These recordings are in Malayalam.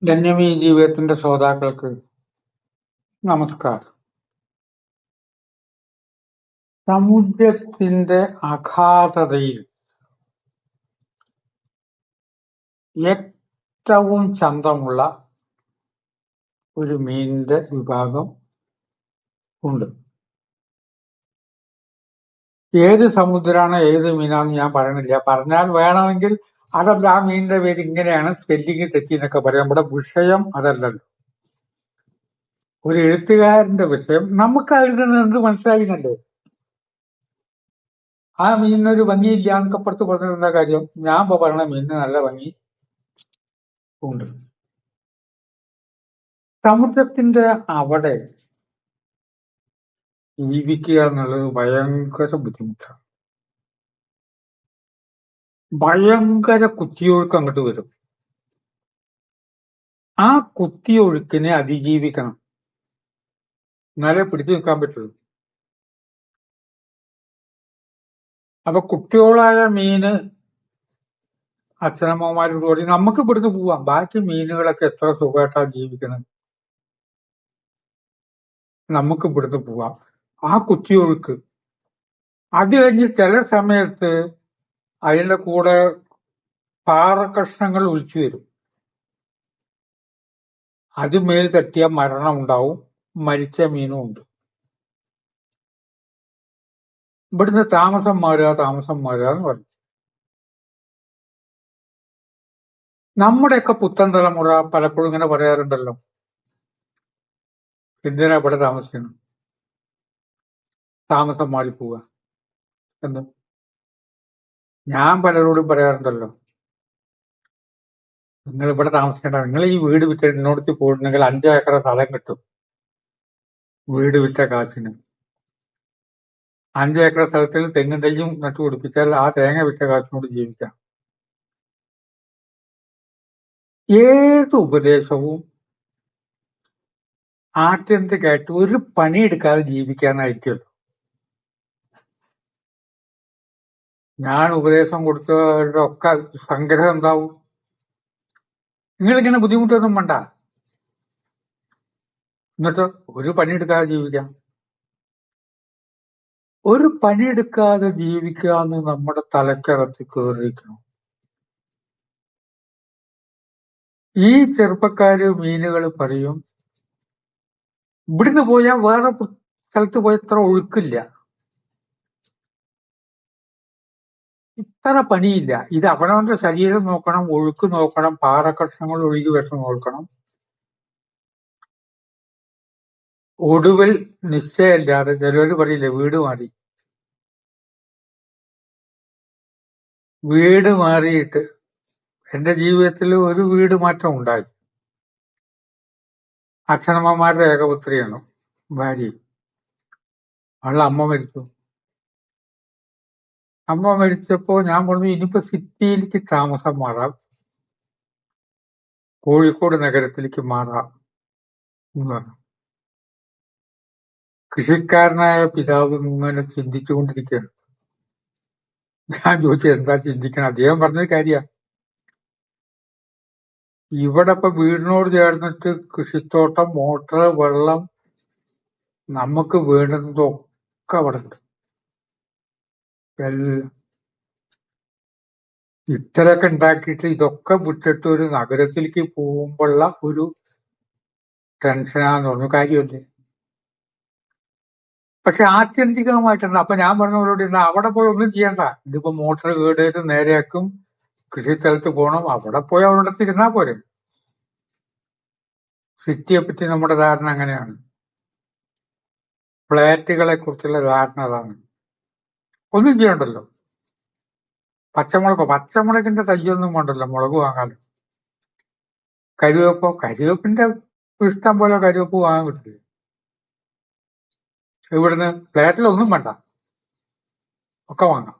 ധന്യമീ ജീവിതത്തിന്റെ ശ്രോതാക്കൾക്ക് നമസ്കാരം. സമുദ്രത്തിന്റെ അഗാധതയിൽ ഏറ്റവും ചന്തമുള്ള ഒരു മീനിന്റെ വിഭാഗം ഉണ്ട്. ഏത് സമുദ്രമാണ് ഏത് മീനാണെന്ന് ഞാൻ പറയണില്ല. പറഞ്ഞാൽ വേണമെങ്കിൽ അതല്ല, ആ മീനിന്റെ പേര് ഇങ്ങനെയാണ്, സ്പെല്ലിങ് തെറ്റി എന്നൊക്കെ പറയാം. നമ്മുടെ വിഷയം അതല്ലല്ലോ. ഒരു എഴുത്തുകാരന്റെ വിഷയം നമുക്ക് അതിൽ നിന്ന് എന്ത് മനസ്സിലായിന്നല്ലേ. ആ മീനിനൊരു ഭംഗിയില്ല എന്നൊക്കെ പുറത്ത് പറഞ്ഞിരുന്ന കാര്യം, ഞാൻ ഇപ്പൊ പറയണ മീനിന് നല്ല ഭംഗി ഉണ്ട്. സമുദ്രത്തിന്റെ അവിടെ ജീവിക്കുക എന്നുള്ളത് ഭയങ്കര ബുദ്ധിമുട്ടാണ്. ഭയങ്കര കുത്തിയൊഴുക്ക് അങ്ങോട്ട് വരും. ആ കുത്തിയൊഴുക്കിനെ അതിജീവിക്കണം, എന്നാലേ പിടിച്ചു നിൽക്കാൻ പറ്റുള്ളൂ. അപ്പൊ കുട്ടികളായ മീന് അച്ഛനമ്മമാരോട് പറയും, നമുക്ക് ഇവിടുന്ന് പോവാം, ബാക്കി മീനുകളൊക്കെ എത്ര സുഖമായിട്ടാ ജീവിക്കണം, നമുക്ക് ഇവിടുന്ന് പോവാം. ആ കുത്തിയൊഴുക്ക് അത് കഴിഞ്ഞ് ചില സമയത്ത് അതിന്റെ കൂടെ പാറക്കഷ്ണങ്ങൾ ഒലിച്ചു വരും. അത് മേൽ തട്ടിയ മരണം ഉണ്ടാവും, മരിച്ച മീനും ഉണ്ട്. ഇവിടുന്ന് താമസം മാറുക എന്ന് പറഞ്ഞു. നമ്മുടെയൊക്കെ പുത്തൻ തലമുറ പലപ്പോഴും ഇങ്ങനെ പറയാറുണ്ടല്ലോ, എന്തിനാ ഇവിടെ താമസിക്കണം, താമസം മാറിപ്പോവുക എന്ന്. ഞാൻ പലരോടും പറയാറുണ്ടല്ലോ, നിങ്ങൾ ഇവിടെ താമസിക്കേണ്ട, നിങ്ങൾ ഈ വീട് വിറ്റ് എന്നോടത്ത് പോയിട്ടുണ്ടെങ്കിൽ 5 ഏക്കർ സ്ഥലം കിട്ടും. വീട് വിറ്റ കാശിന് 5 ഏക്കർ സ്ഥലത്തിൽ തെങ്ങും തൈയും നട്ടുപിടിപ്പിച്ചാൽ ആ തേങ്ങ വിറ്റ കാശിനോട് ജീവിക്കാം. ഏത് ഉപദേശവും ആത്യന്തികമായിട്ട് ഒരു പണിയെടുക്കാതെ ജീവിക്കാനായിരിക്കുമല്ലോ. ഞാൻ ഉപദേശം കൊടുത്തവരുടെ ഒക്കെ സംഗ്രഹം എന്താവും, നിങ്ങളിങ്ങനെ ബുദ്ധിമുട്ടൊന്നും വേണ്ട, എന്നിട്ട് ഒരു പണിയെടുക്കാതെ ജീവിക്കാം. ഒരു പണിയെടുക്കാതെ ജീവിക്കുക എന്ന് നമ്മുടെ തലക്കകത്ത് കയറിയിരിക്കണം. ഈ ചെറുപ്പക്കാര് മീനുകൾ പറയും, ഇവിടുന്ന് പോയാൽ വേറെ സ്ഥലത്ത് പോയ ഇത്ര ഒഴുക്കില്ല, ഇത്ര പണിയില്ല. ഇത് അവനവന്റെ ശരീരം നോക്കണം, ഒഴുക്ക് നോക്കണം, പാറക്കഷ്ണങ്ങൾ ഒഴുകി വരുന്ന നോക്കണം. ഒടുവിൽ നിശ്ചയമില്ലാതെ ചിലവര് പറയില്ലേ, വീട് മാറിയിട്ട് എന്റെ ജീവിതത്തിൽ ഒരു വീട് മാറ്റം ഉണ്ടായി. അച്ഛനമ്മമാരുടെ ഏകപുത്രിയാണ് ഭാര്യ. അവളുടെ അമ്മ മരിച്ചു. അമ്മ മരിച്ചപ്പോ ഞാൻ പറഞ്ഞു, ഇനിയിപ്പോ സിറ്റിയിലേക്ക് താമസം മാറാം, കോഴിക്കോട് നഗരത്തിലേക്ക് മാറാം എന്ന് പറഞ്ഞു. കൃഷിക്കാരനായ പിതാവ് ഇങ്ങനെ ചിന്തിച്ചുകൊണ്ടിരിക്കുകയാണ്. ഞാൻ ചോദിച്ചു, എന്താ ചിന്തിക്കണം? അദ്ദേഹം പറഞ്ഞത് കാര്യമാണ്. ഇവിടെ ഇപ്പൊ വീടിനോട് ചേർന്നിട്ട് കൃഷിത്തോട്ടം, മോട്ടർ, വെള്ളം, നമുക്ക് വേണ്ടുന്നതൊക്കെ അവിടെ ഉണ്ട്. എല്ലാം ഇത്രയൊക്കെ ഉണ്ടാക്കിയിട്ട് ഇതൊക്കെ വിട്ടിട്ട് ഒരു നഗരത്തിലേക്ക് പോകുമ്പോഴുള്ള ഒരു ടെൻഷനാന്ന് പറഞ്ഞു. കാര്യമല്ലേ? പക്ഷെ ആത്യന്തികമായിട്ടുണ്ട്. അപ്പൊ ഞാൻ പറഞ്ഞവരോട്, ഇന്ന് അവിടെ പോയി ഒന്നും ചെയ്യണ്ട, ഇതിപ്പോ മോട്ടർ കേടേറ്റ് നേരെയാക്കും, കൃഷിസ്ഥലത്ത് പോകണം, അവിടെ പോയി അവിടെ തിരുന്നാ പോരെ. സിറ്റിയെ പറ്റി നമ്മുടെ ധാരണ അങ്ങനെയാണ്, ഫ്ലാറ്റുകളെ കുറിച്ചുള്ള ധാരണ അതാണ്. ഒന്നും ചെയ്യണ്ടല്ലോ, പച്ചമുളകിന്റെ തയ്യൊന്നും വേണ്ടല്ലോ, മുളക് വാങ്ങാലോ. കരിവേപ്പിന്റെ ഇഷ്ടം പോലെ കരിവേപ്പ് വാങ്ങാൻ കിട്ടില്ല. ഇവിടുന്ന് ഫ്ലാറ്റിലൊന്നും വേണ്ട, ഒക്കെ വാങ്ങാം.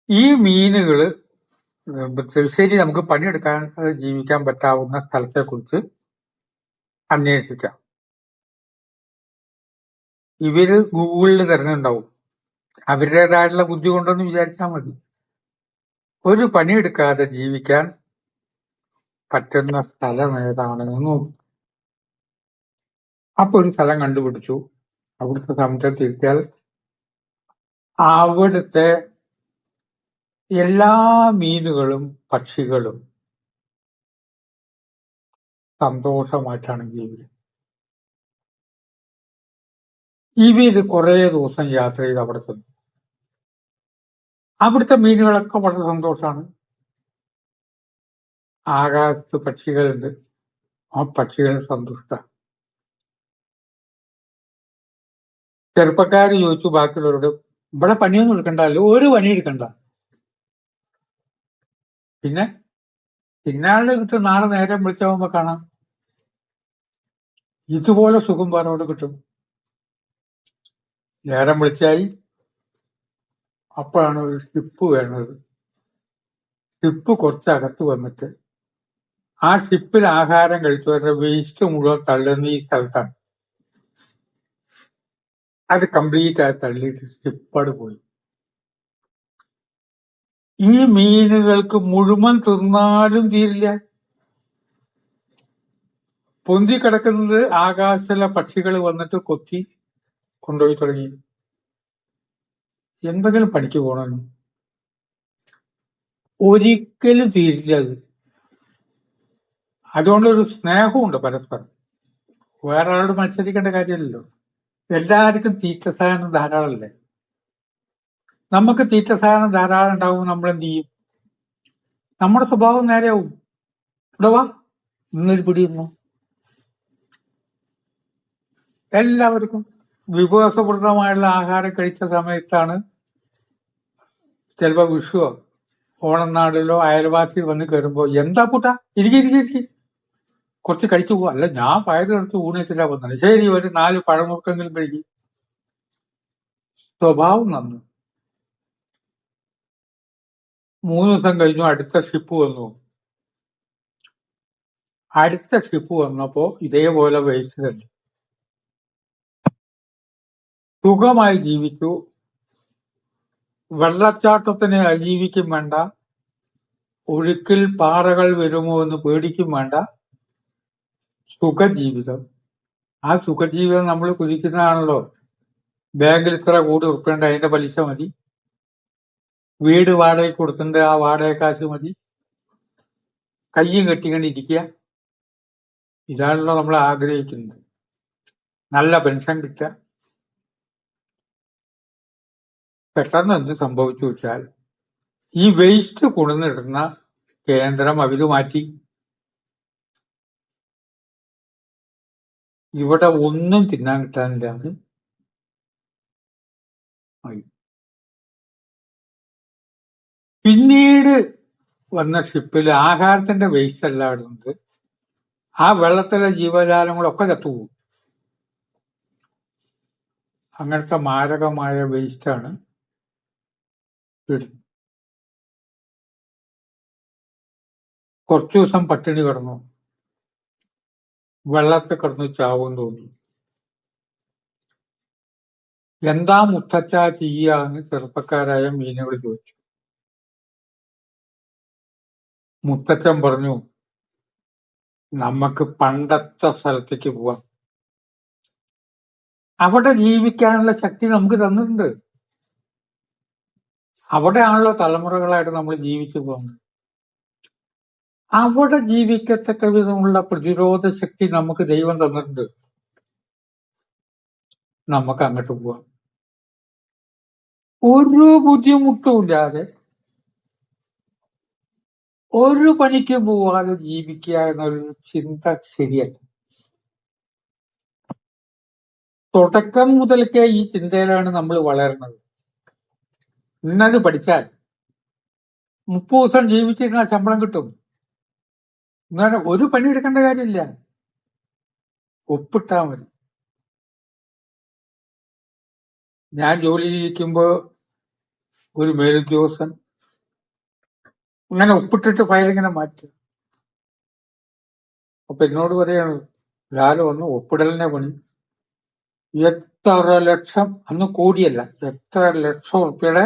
ഈ മീനുകള് ശരി, നമുക്ക് പണിയെടുക്കാൻ ജീവിക്കാൻ പറ്റാവുന്ന സ്ഥലത്തെ കുറിച്ച് അന്വേഷിക്കാം. ഇവര് ഗൂഗിളിൽ തിരഞ്ഞുണ്ടാവും, അവരുടേതായിട്ടുള്ള ബുദ്ധി കൊണ്ടൊന്ന് വിചാരിച്ചാൽ മതി. ഒരു പണിയെടുക്കാതെ ജീവിക്കാൻ പറ്റുന്ന സ്ഥലം ഏതാണെന്ന് നോക്കി. അപ്പൊ ഒരു സ്ഥലം കണ്ടുപിടിച്ചു. അവിടുത്തെ സമുദ്രത്തിലെത്തിയാൽ അവിടുത്തെ എല്ലാ മീനുകളും പക്ഷികളും സന്തോഷമായിട്ടാണ് ജീവിക്കുന്നത്. ഇവര് കുറെ ദിവസം യാത്ര ചെയ്ത് അവിടെ ചെന്നു. അവിടുത്തെ മീനുകളൊക്കെ വളരെ സന്തോഷമാണ്. ആകാശത്ത് പക്ഷികളുണ്ട്, ആ പക്ഷികൾ സന്തുഷ്ടമാണ്. ചെറുപ്പക്കാര് ചോദിച്ചു ബാക്കിയുള്ളവരോട്, ഇവിടെ പണിയൊന്നും എടുക്കണ്ടല്ലോ, ഒരു പണി എടുക്കണ്ട, പിന്നെ പിന്നാളുടെ കിട്ടും, നാളെ നേരം വിളിച്ചാവുമ്പോ കാണാം, ഇതുപോലെ സുഖം വേറോട് കിട്ടും. നേരം വിളിച്ചായി. അപ്പോഴാണ് ഒരു ഷിപ്പ് വേണത്. ഷിപ്പ് കുറച്ചകത്ത് വന്നിട്ട് ആ ഷിപ്പിൽ ആഹാരം കഴിച്ചവരുടെ വേസ്റ്റ് മുഴുവൻ തള്ളുന്ന ഈ സ്ഥലത്താണ്. അത് കംപ്ലീറ്റ് ആയി തള്ളിയിട്ട് ഷിപ്പാട് പോയി. ഈ മീനുകൾക്ക് മുഴുവൻ തിന്നാലും തീരില്ല. പൊന്തി കിടക്കുന്നത് ആകാശത്തിലെ പക്ഷികൾ വന്നിട്ട് കൊത്തി കൊണ്ടുപോയി തുടങ്ങി. എന്തെങ്കിലും പണിക്ക് പോകണമെന്ന് ഒരിക്കലും തീരില്ല അത്. അതുകൊണ്ടൊരു സ്നേഹമുണ്ട് പരസ്പരം. വേറെ ആളോട് മത്സരിക്കേണ്ട കാര്യമില്ലല്ലോ. എല്ലാവർക്കും തീറ്റ സാധനം ധാരാളമല്ലേ. നമുക്ക് തീറ്റ സാധനം ധാരാളം ഉണ്ടാവും, നമ്മൾ എന്ത് ചെയ്യും? നമ്മുടെ സ്വഭാവം നേരെയാവും. ഇവിടെ വാ, ഇന്നൊരു പിടിയുന്നു. എല്ലാവർക്കും വിഭവസമൃദ്ധമായുള്ള ആഹാരം കഴിച്ച സമയത്താണ് ചിലപ്പോ വിഷുവോ ഓണനാടിലോ അയൽവാസി വന്ന് കയറുമ്പോ, എന്താ കൂട്ടാ, ഇരിക്കി കുറച്ച് കഴിച്ചു പോവാ. അല്ല, ഞാൻ പയറെടുത്ത് ഊണിച്ചിട്ടാ വന്നത്. ശരി, ഒരു 4 പഴമുറുക്കെങ്കിലും കഴിക്കും. സ്വഭാവം നന്നു. 3 ദിവസം കഴിഞ്ഞു അടുത്ത ഷിപ്പ് വന്നു. അടുത്ത ഷിപ്പ് വന്നപ്പോ ഇതേപോലെ വേസ്റ്റ് തന്നെ. സുഖമായി ജീവിച്ചു. വെള്ളച്ചാട്ടത്തിന് ജീവിക്കും വേണ്ട, ഒഴുക്കിൽ പാറകൾ വരുമോ എന്ന് പേടിക്കും വേണ്ട. സുഖജീവിതം. ആ സുഖജീവിതം നമ്മൾ കുതിക്കുന്നതാണല്ലോ. ബാങ്കിൽ ഇത്ര കോടി ഉറുപ്പുണ്ട്, അതിന്റെ പലിശ മതി. വീട് വാടകയ്ക്ക് കൊടുത്തിട്ടുണ്ട്, ആ വാടക കാശ് മതി. കയ്യും കെട്ടിക്കൊണ്ടിരിക്കുക. ഇതാണല്ലോ നമ്മൾ ആഗ്രഹിക്കുന്നത്. നല്ല പെൻഷൻ കിട്ടുക. പെട്ടെന്ന് എന്ത് സംഭവിച്ചു വെച്ചാൽ, ഈ വേസ്റ്റ് കൊണ്ടുവന്നിടുന്ന കേന്ദ്രം അവര് മാറ്റി. ഇവിടെ ഒന്നും തിന്നാൻ കിട്ടാനില്ലാതെ ആയി. പിന്നീട് വന്ന ഷിപ്പിൽ ആഹാരത്തിന്റെ വേസ്റ്റ് അല്ല ഇടുന്നത്, ആ വെള്ളത്തിലെ ജീവജാലങ്ങളൊക്കെ ചത്തുപോകും. അങ്ങനത്തെ മാരകമായ വേസ്റ്റാണ് ഇടുന്നത്. കുറച്ചു ദിവസം പട്ടിണി കിടന്നു, വെള്ളത്തിൽ കിടന്ന് ചാവും തോന്നി. എന്താ മുത്തച്ഛ ചെയ്യാന്ന് ചെറുപ്പക്കാരായ മീനുകൾ ചോദിച്ചു. മുത്തച്ഛൻ പറഞ്ഞു, നമുക്ക് പണ്ടത്തെ സ്ഥലത്തേക്ക് പോവാം. അവിടെ ജീവിക്കാനുള്ള ശക്തി നമുക്ക് തന്നിട്ടുണ്ട്. അവിടെയാണല്ലോ തലമുറകളായിട്ട് നമ്മൾ ജീവിച്ചു പോകുന്നത്. അവിടെ ജീവിക്കത്തക്ക വിധമുള്ള പ്രതിരോധ ശക്തി നമുക്ക് ദൈവം തന്നിട്ടുണ്ട്. നമുക്ക് അങ്ങോട്ട് പോവാം. ഒരു ബുദ്ധിമുട്ടുമില്ലാതെ, ഒരു പണിക്ക് പോവാതെ ജീവിക്കുക എന്നൊരു ചിന്ത ശരിയല്ല. തുടക്കം മുതൽക്കേ ഈ ചിന്തയിലാണ് നമ്മൾ വളരുന്നത്. ഇന്നത് പഠിച്ചാൽ 30 ദിവസം ജീവിച്ചിരുന്ന ശമ്പളം കിട്ടും. എന്നാലും ഒരു പണി എടുക്കേണ്ട കാര്യമില്ല, ഒപ്പിട്ടാ മതി. ഞാൻ ജോലി ചെയ്യിക്കുമ്പോ ഒരു മേലുദ്യോഗസ്ഥൻ അങ്ങനെ ഒപ്പിട്ടിട്ട് ഫയലിങ്ങനെ മാറ്റി. അപ്പൊ എന്നോട് പറയാണ്, ലാലോ ഒന്ന് ഒപ്പിടലിനെ പണി, എത്ര ലക്ഷം, അന്ന് കോടിയല്ല, എത്ര ലക്ഷം ഉറുപ്പിയുടെ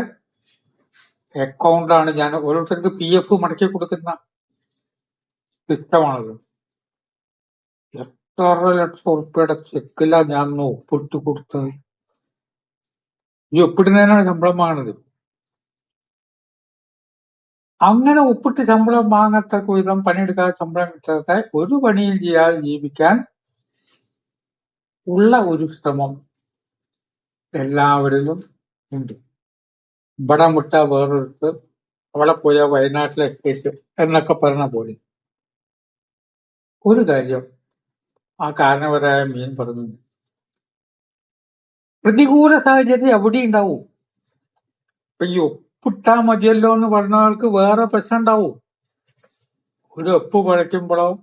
അക്കൗണ്ടാണ് ഞാൻ ഓരോരുത്തർക്ക് PF മടക്കി കൊടുക്കുന്ന. സിസ്റ്റമാണത്. എത്ര ലക്ഷം ഉറുപ്പിയുടെ ചെക്കില ഞാൻ ഒപ്പിട്ട് കൊടുത്തത്. ഈ ഒപ്പിടുന്നതിനാണ് ശമ്പളം വാങ്ങുന്നത്. അങ്ങനെ ഒപ്പിട്ട് ശമ്പളം വാങ്ങത്തക്ക വിധം പണിയെടുക്കാതെ ശമ്പളം കിട്ടാതെ ഒരു പണിയും ചെയ്യാതെ ജീവിക്കാൻ ഉള്ള ഒരു ശ്രമം എല്ലാവരിലും ഉണ്ട്. ഇവിടെ വിട്ട വേറൊരുത്ത്, അവിടെ പോയ വയനാട്ടിലെ എസ്റ്റേറ്റ് എന്നൊക്കെ പറഞ്ഞ പോലെ ഒരു കാര്യം ആ കാരണവരായ മീൻ പറഞ്ഞു. പ്രതികൂല സാഹചര്യം എവിടെ ഉണ്ടാവും. ഇപ്പൊ ഈ ഒപ്പിട്ടാ മതിയല്ലോ എന്ന് പറഞ്ഞവർക്ക് വേറെ പ്രശ്നം ഉണ്ടാവും. ഒരു ഒപ്പ് പഴയ്ക്കുമ്പോഴോ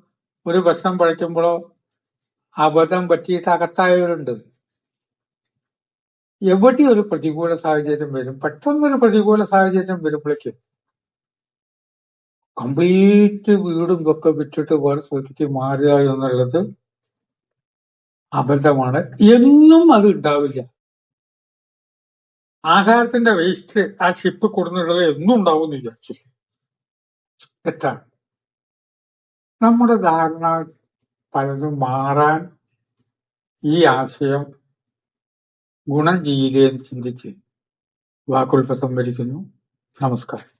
ഒരു പ്രശ്നം പഴയ്ക്കുമ്പോഴോ അബദ്ധം പറ്റിയിട്ട് അകത്തായവരുണ്ട്. എവിടെ ഒരു പ്രതികൂല സാഹചര്യം വരും, പെട്ടെന്നൊരു പ്രതികൂല സാഹചര്യം വരുമ്പോഴേക്കും കംപ്ലീറ്റ് വീടും ഒക്കെ വിറ്റിട്ട് വേറെ സ്ഥലത്തേക്ക് മാറുക എന്നുള്ളത് അബദ്ധമാണ്. എന്നും അത് ഉണ്ടാവില്ല. ആഹാരത്തിന്റെ വേസ്റ്റ് ആ ഷിപ്പ് കൊടുത്തിട്ടുള്ളത് എന്നും ഉണ്ടാവും എന്ന് വിചാരിച്ചില്ല. തെറ്റാണ്. നമ്മുടെ ധാരണ പലതും മാറാൻ ഈ ആശയം ഗുണം ചെയ്യില്ലേ എന്ന് ചിന്തിച്ച് വാക്കുകൾ സംഭരിക്കുന്നു. നമസ്കാരം.